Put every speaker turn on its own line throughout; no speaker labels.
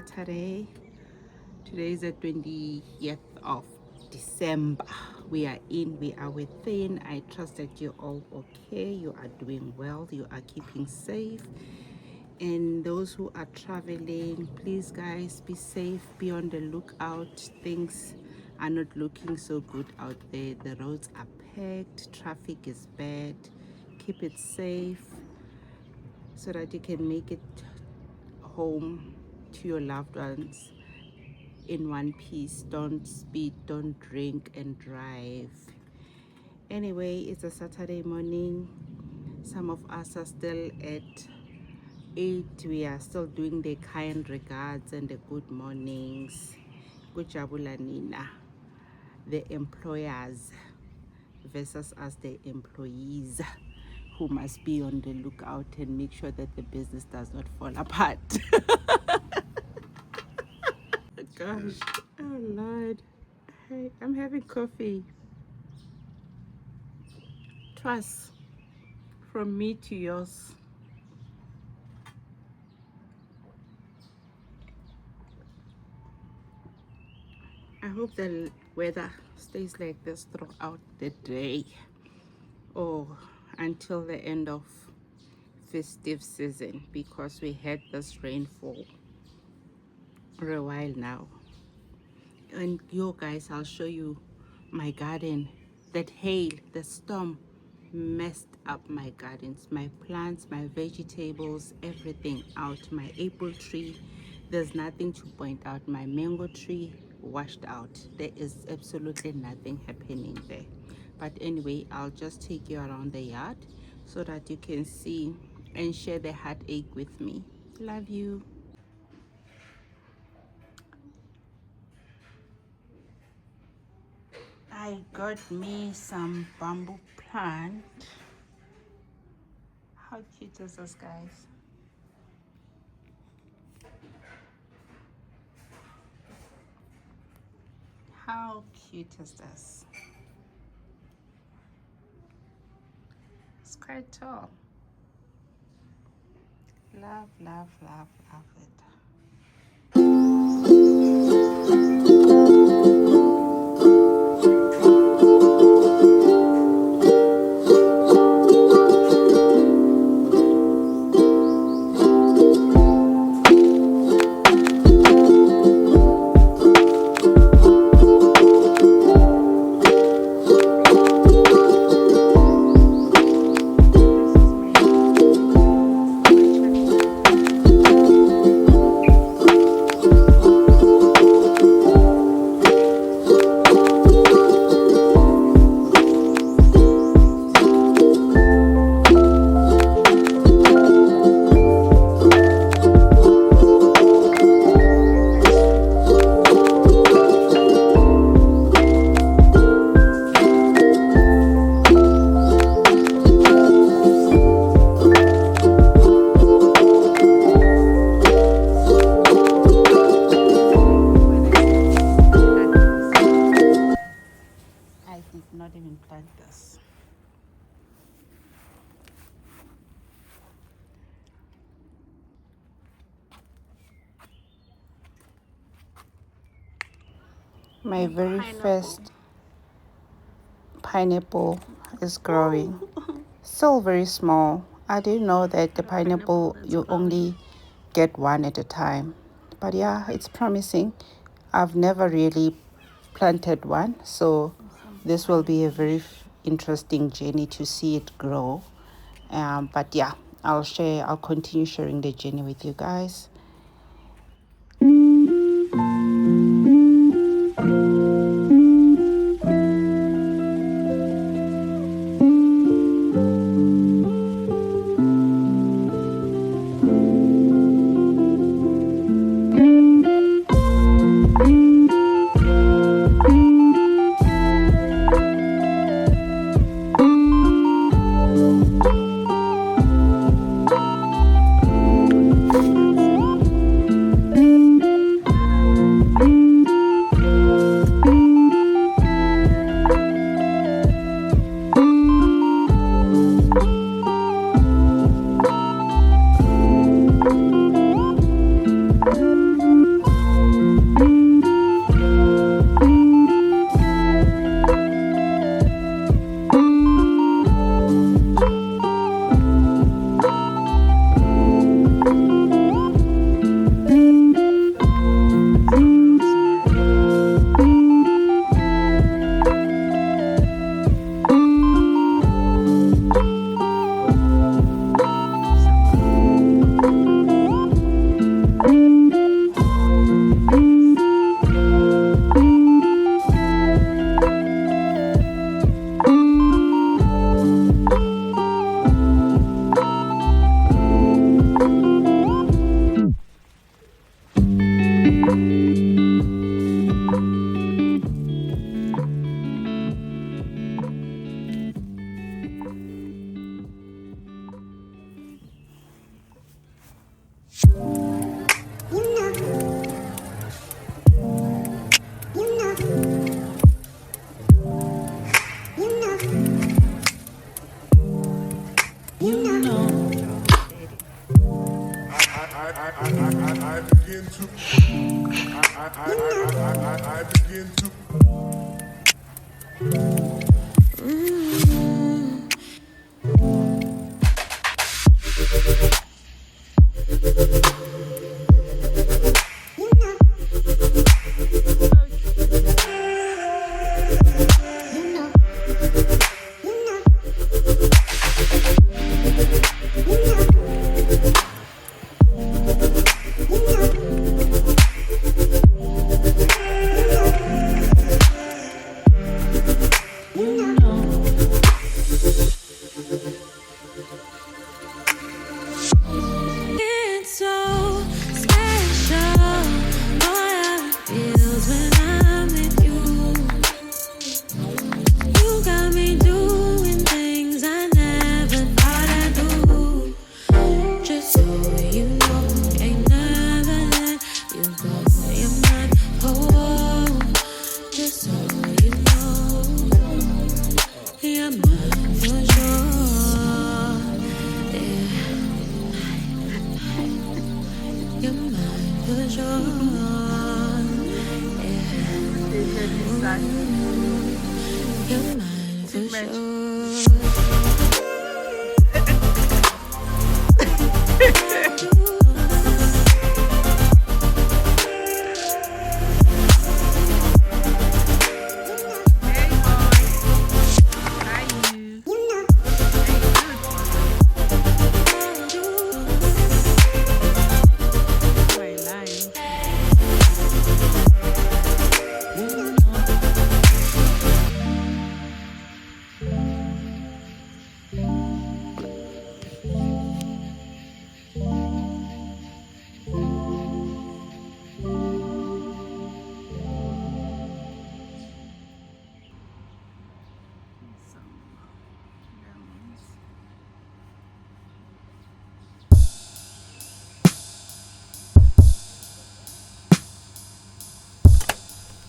Saturday. Today is the 20th of December. We are within. I trust that you're all okay. You are doing well. You are keeping safe. And those who are traveling, please guys, be safe. Be on the lookout. Things are not looking so good out there. The roads are packed. Traffic is bad. Keep it safe so that you can make it home to your loved ones in one piece. Don't speed, don't drink and drive. Anyway, it's a Saturday morning. Some of us are still at 8. We are still doing the kind regards and the good mornings. Kujabula Nina, the employers versus us, the employees, who must be on the lookout and make sure that the business does not fall apart. Gosh, oh Lord. Hey, I'm having coffee. Trust from me to yours. I hope the weather stays like this throughout the day or until the end of festive season, because we had this rainfall for a while now. And yo guys, I'll show you my garden. That hail, the storm messed up my gardens, my plants, my vegetables, everything out. My apple tree, there's nothing to point out. My mango tree washed out. There is absolutely nothing happening there. But anyway, I'll just take you around the yard so that you can see and share the heartache with me. Love you. I got me some bamboo plant. How cute is this, guys? How cute is this? It's quite tall. Love, love, love, love it. My very first pineapple is growing. Still very small. I didn't know that the pineapple you only get one at a time. But yeah, it's promising. I've never really planted one, so this will be a very interesting journey to see it grow. But yeah, I'll continue sharing the journey with you guys.
I begin to.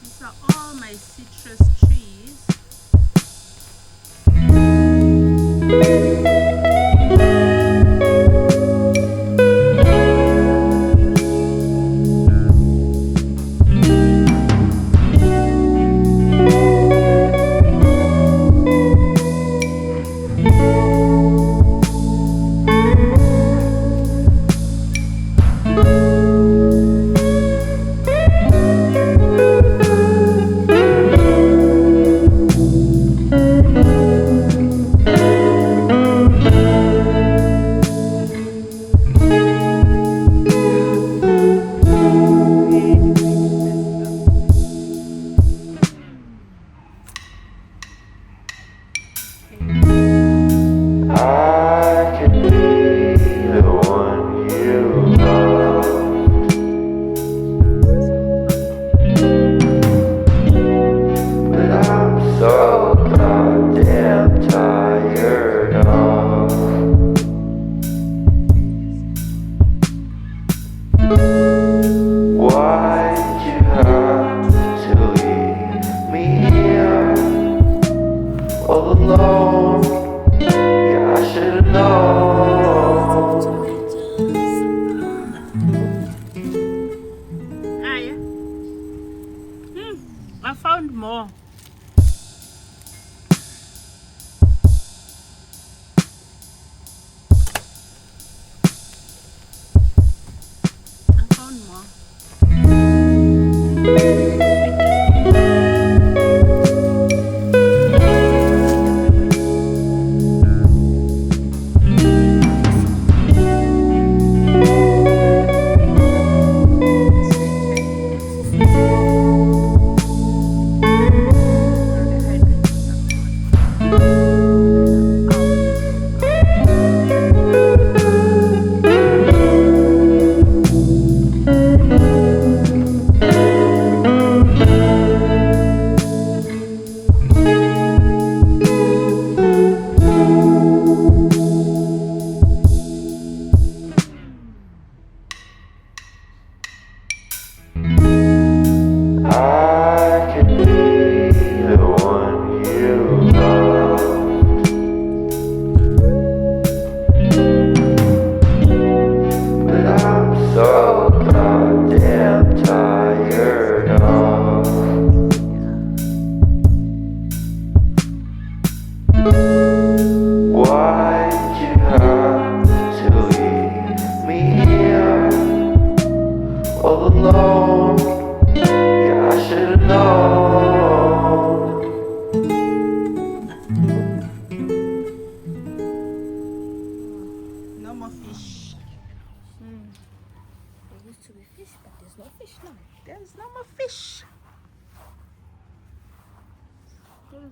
These are all my citrus trees. I found more. I found more.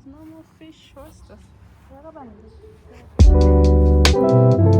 There's no more fish. What's this?